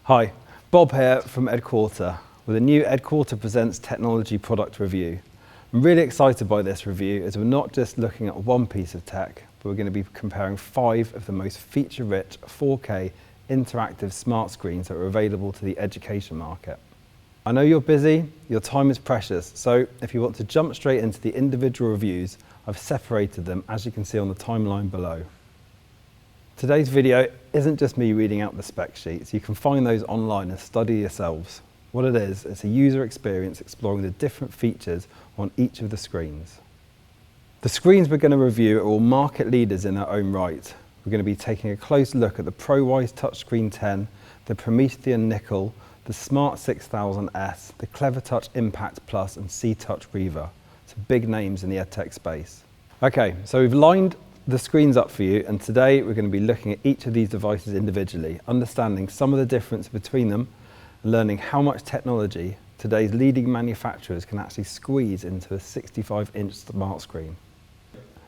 Hi, Bob here from EdQuarter with a new EdQuarter Presents Technology product review. I'm really excited by this review as we're not just looking at one piece of tech, but we're going to be comparing 5 of the most feature-rich 4K interactive smart screens that are available to the education market. I know you're busy, your time is precious, so if you want to jump straight into the individual reviews, I've separated them as you can see on the timeline below. Today's video isn't just me reading out the spec sheets. You can find those online and study yourselves. What it is, it's a user experience exploring the different features on each of the screens. The screens we're going to review are all market leaders in their own right. We're going to be taking a close look at the ProWise Touchscreen 10, the Promethean Nickel, the Smart 6000S, the CleverTouch Impact Plus and C-Touch Reaver. Some big names in the EdTech space. Okay, so we've lined the screens up for you, and today we're going to be looking at each of these devices individually, understanding some of the difference between them and learning how much technology today's leading manufacturers can actually squeeze into a 65-inch smart screen.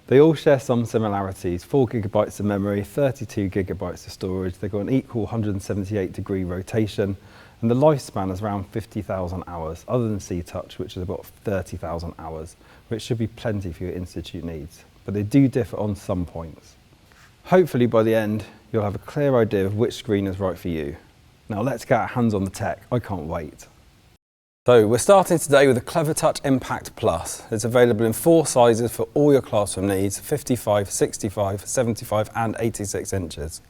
They all share some similarities: 4 GB of memory, 32 GB of storage, they've got an equal 178-degree rotation, and the lifespan is around 50,000 hours, other than C-Touch, which is about 30,000 hours, which should be plenty for your institute needs. But they do differ on some points. Hopefully by the end, you'll have a clear idea of which screen is right for you. Now let's get our hands on the tech. I can't wait. So we're starting today with the CleverTouch Impact Plus. It's available in 4 sizes for all your classroom needs: 55, 65, 75 and 86 inches.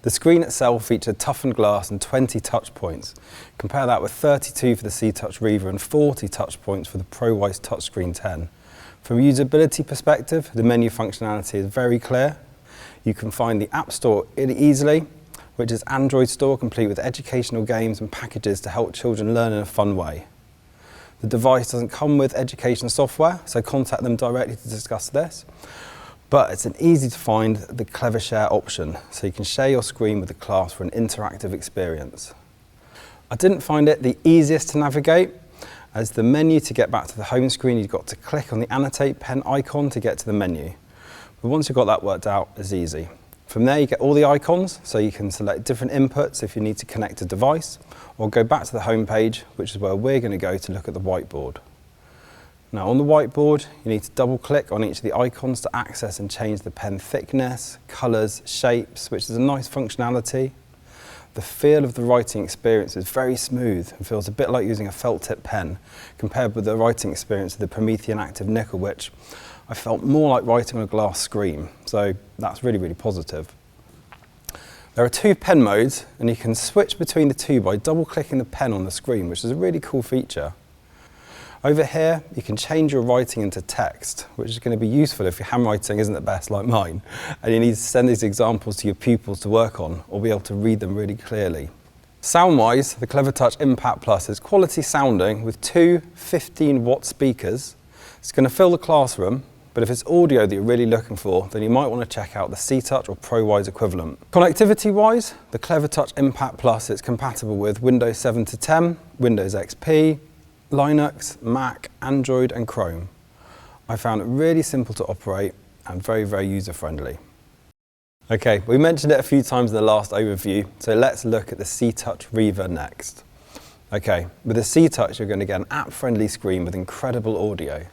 The screen itself features toughened glass and 20 touch points. Compare that with 32 for the C-Touch Reaver and 40 touch points for the ProWise Touchscreen 10. From a usability perspective, the menu functionality is very clear. You can find the App Store easily, which is Android Store complete with educational games and packages to help children learn in a fun way. The device doesn't come with education software, so contact them directly to discuss this. But it's an easy to find the Clever Share option, so you can share your screen with the class for an interactive experience. I didn't find it the easiest to navigate, as the menu to get back to the home screen, you've got to click on the annotate pen icon to get to the menu. But once you've got that worked out, it's easy. From there you get all the icons, so you can select different inputs if you need to connect a device, or go back to the home page, which is where we're going to go to look at the whiteboard. Now on the whiteboard, you need to double click on each of the icons to access and change the pen thickness, colours, shapes, which is a nice functionality. The feel of the writing experience is very smooth and feels a bit like using a felt tip pen, compared with the writing experience of the Promethean Active Nickel, which I felt more like writing on a glass screen. So that's really, really positive. There are 2 pen modes, and you can switch between the 2 by double clicking the pen on the screen, which is a really cool feature. Over here, you can change your writing into text, which is going to be useful if your handwriting isn't the best like mine, and you need to send these examples to your pupils to work on, or be able to read them really clearly. Sound-wise, the CleverTouch Impact Plus is quality sounding with 2 15-watt speakers. It's going to fill the classroom, but if it's audio that you're really looking for, then you might want to check out the C-Touch or ProWise equivalent. Connectivity-wise, the CleverTouch Impact Plus is compatible with Windows 7 to 10, Windows XP, Linux, Mac, Android and Chrome. I found it really simple to operate and very, very user-friendly. Okay, we mentioned it a few times in the last overview, so let's look at the C-Touch Reaver next. Okay, with the C-Touch you're going to get an app-friendly screen with incredible audio.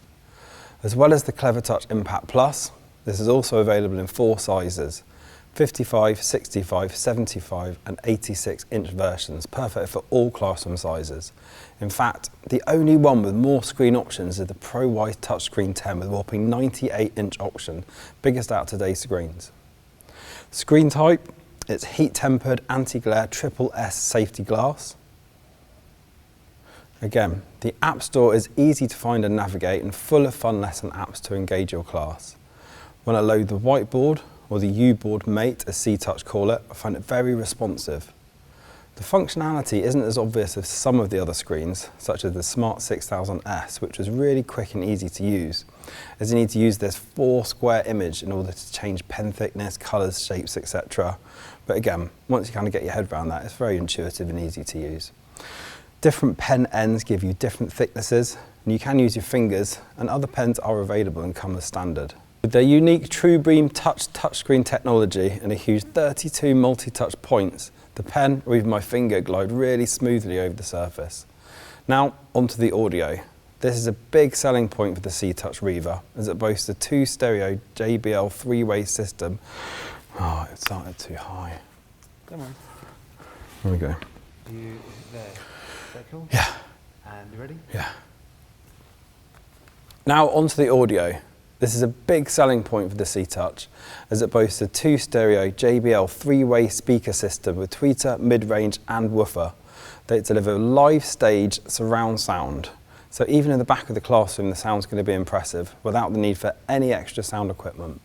As well as the CleverTouch Impact Plus, this is also available in 4 sizes: 55, 65, 75 and 86 inch versions, perfect for all classroom sizes. In fact, the only one with more screen options is the ProWise Touchscreen 10 with a whopping 98-inch option, biggest out of today's screens. Screen type, it's heat-tempered anti-glare triple S safety glass. Again, the App Store is easy to find and navigate and full of fun lesson apps to engage your class. When I load the whiteboard, or the U-Board Mate as C-Touch call it, I find it very responsive. The functionality isn't as obvious as some of the other screens, such as the Smart 6000S, which is really quick and easy to use, as you need to use this 4-square image in order to change pen thickness, colours, shapes, etc. But again, once you kind of get your head around that, it's very intuitive and easy to use. Different pen ends give you different thicknesses, and you can use your fingers, and other pens are available and come as standard. With their unique TrueBeam touchscreen technology and a huge 32 multi-touch points, the pen or even my finger glide really smoothly over the surface. Now onto the audio. This is a big selling point for the C-Touch Reaver, as it boasts a 2-stereo JBL 3-way system. Oh, it started too high. Come on. Here we go. Are you there? Is that cool? Yeah. And you ready? Yeah. Now onto the audio. This is a big selling point for the C-Touch, as it boasts a 2-stereo JBL 3-way speaker system with tweeter, mid-range and woofer. They deliver live stage surround sound. So even in the back of the classroom, the sound's going to be impressive without the need for any extra sound equipment.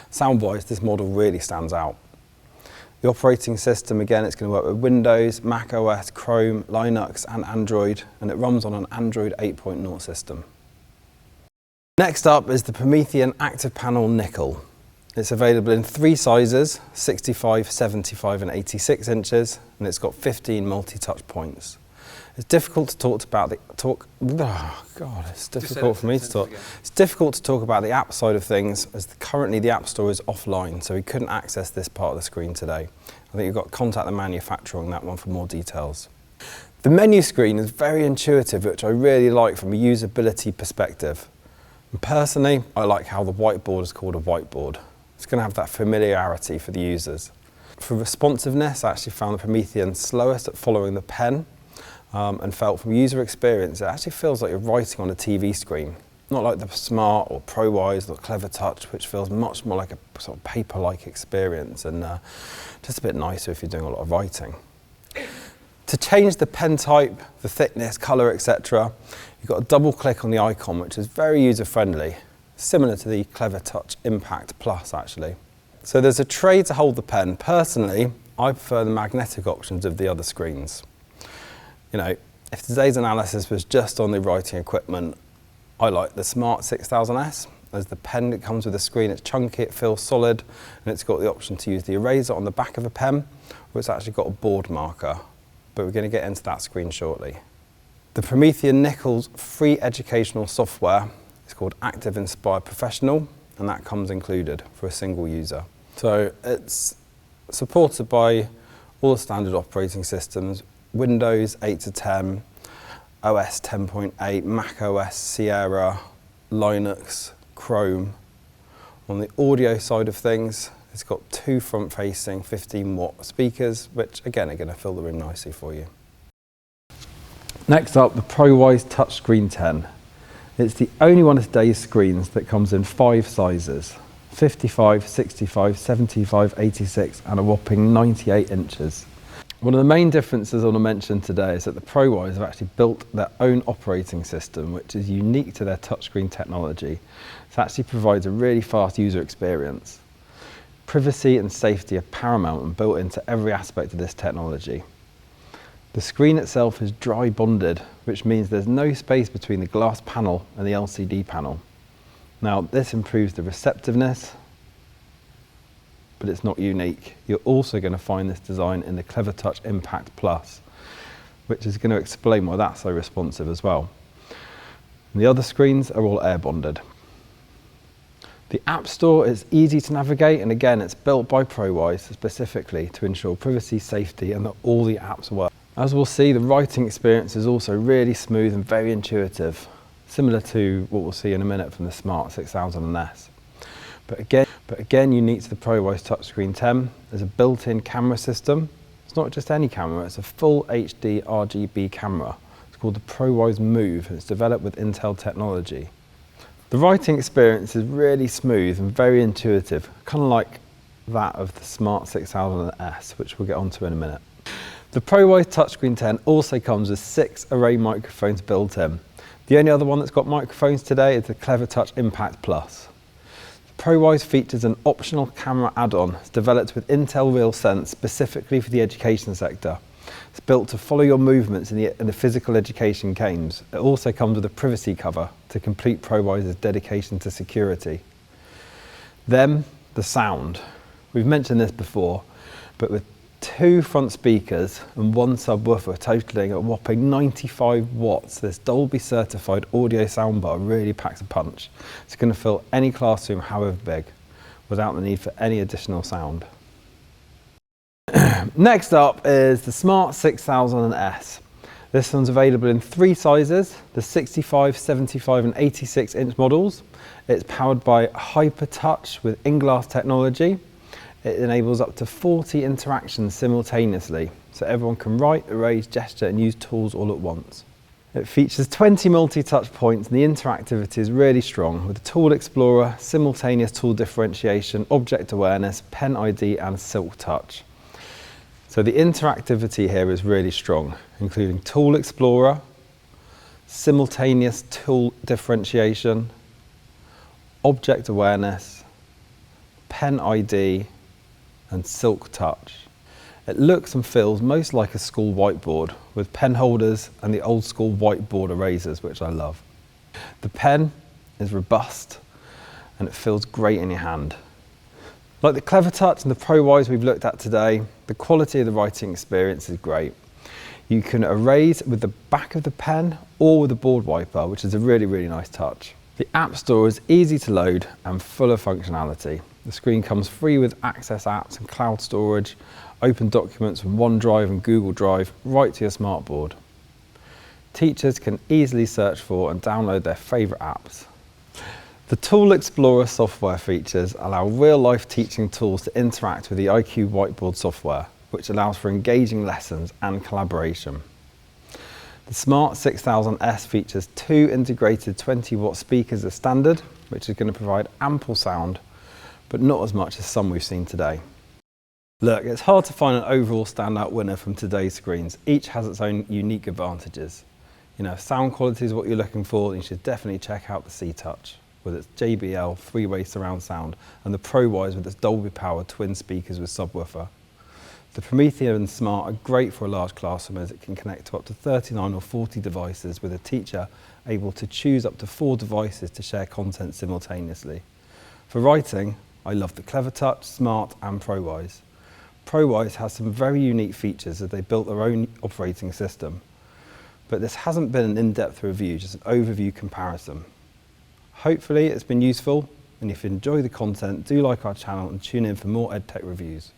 Sound-wise, this model really stands out. The operating system, again, it's going to work with Windows, Mac OS, Chrome, Linux and Android, and it runs on an Android 8.0 system. Next up is the Promethean Active Panel Nickel. It's available in 3 sizes, 65, 75 and 86 inches, and it's got 15 multi-touch points. It's difficult to talk about it's difficult for me to talk. It's difficult to talk about the app side of things, as currently the App Store is offline, so we couldn't access this part of the screen today. I think you've got to contact the manufacturer on that one for more details. The menu screen is very intuitive, which I really like from a usability perspective. And personally, I like how the whiteboard is called a whiteboard. It's going to have that familiarity for the users. For responsiveness, I actually found the Promethean slowest at following the pen, and felt from user experience, it actually feels like you're writing on a TV screen. Not like the Smart or ProWise or Clever Touch, which feels much more like a sort of paper-like experience, and just a bit nicer if you're doing a lot of writing. To change the pen type, the thickness, colour, etc., you've got to double click on the icon, which is very user-friendly, similar to the Clever Touch Impact Plus actually. So there's a tray to hold the pen. Personally, I prefer the magnetic options of the other screens. You know, if today's analysis was just on the writing equipment, I like the Smart 6000S, as the pen that comes with the screen, it's chunky, it feels solid, and it's got the option to use the eraser on the back of a pen, or it's actually got a board marker, but we're going to get into that screen shortly. The Promethean Nickel's free educational software is called Active Inspire Professional, and that comes included for a single user. So it's supported by all the standard operating systems, Windows 8 to 10, OS 10.8, Mac OS, Sierra, Linux, Chrome. On the audio side of things, it's got 2 front-facing 15-watt speakers, which again are going to fill the room nicely for you. Next up, the ProWise Touchscreen 10. It's the only one of today's screens that comes in 5 sizes, 55, 65, 75, 86 and a whopping 98 inches. One of the main differences I want to mention today is that the ProWise have actually built their own operating system, which is unique to their touchscreen technology. It actually provides a really fast user experience. Privacy and safety are paramount and built into every aspect of this technology. The screen itself is dry bonded, which means there's no space between the glass panel and the LCD panel. Now, this improves the receptiveness, but it's not unique. You're also going to find this design in the Clever Touch Impact Plus, which is going to explain why that's so responsive as well. And the other screens are all air bonded. The App Store is easy to navigate, and again, it's built by ProWise specifically to ensure privacy, safety, and that all the apps work. As we'll see, the writing experience is also really smooth and very intuitive, similar to what we'll see in a minute from the Smart 6000S. But again, unique to the ProWise Touchscreen 10, there's a built-in camera system. It's not just any camera, it's a full HD RGB camera. It's called the ProWise Move, and it's developed with Intel technology. The writing experience is really smooth and very intuitive, kind of like that of the Smart 6000S, which we'll get onto in a minute. The ProWise Touchscreen 10 also comes with 6 array microphones built in. The only other one that's got microphones today is the Clever Touch Impact Plus. ProWise features an optional camera add-on. It's developed with Intel RealSense specifically for the education sector. It's built to follow your movements in the physical education games. It also comes with a privacy cover to complete ProWise's dedication to security. Then, the sound. We've mentioned this before, but with 2 front speakers and 1 subwoofer, totaling a whopping 95 watts. This Dolby certified audio soundbar really packs a punch. It's going to fill any classroom, however big, without the need for any additional sound. Next up is the Smart 6000S. This one's available in 3 sizes, the 65, 75 and 86 inch models. It's powered by HyperTouch with in-glass technology. It enables up to 40 interactions simultaneously, so everyone can write, erase, gesture and use tools all at once. It features 20 multi-touch points and the interactivity is really strong with the Tool Explorer, simultaneous tool differentiation, object awareness, Pen ID and Silk Touch. So the interactivity here is really strong, including Tool Explorer, simultaneous tool differentiation, object awareness, Pen ID and Silk Touch. It looks and feels most like a school whiteboard with pen holders and the old school whiteboard erasers, which I love. The pen is robust and it feels great in your hand. Like the Clever Touch and the ProWise we've looked at today, the quality of the writing experience is great. You can erase with the back of the pen or with a board wiper, which is a really, really nice touch. The App Store is easy to load and full of functionality. The screen comes free with Access apps and cloud storage, open documents from OneDrive and Google Drive right to your smartboard. Teachers can easily search for and download their favourite apps. The Tool Explorer software features allow real-life teaching tools to interact with the IQ Whiteboard software, which allows for engaging lessons and collaboration. The Smart 6000S features 2 integrated 20-watt speakers as standard, which is going to provide ample sound, but not as much as some we've seen today. Look, it's hard to find an overall standout winner from today's screens. Each has its own unique advantages. You know, if sound quality is what you're looking for, then you should definitely check out the C-Touch with its JBL 3-way surround sound and the ProWise with its Dolby-powered twin speakers with subwoofer. The Promethean and Smart are great for a large classroom as it can connect to up to 39 or 40 devices with a teacher able to choose up to 4 devices to share content simultaneously. For writing, I love the Clever Touch, Smart and ProWise. ProWise has some very unique features as they built their own operating system. But this hasn't been an in-depth review, just an overview comparison. Hopefully it's been useful, and if you enjoy the content, do like our channel and tune in for more EdTech reviews.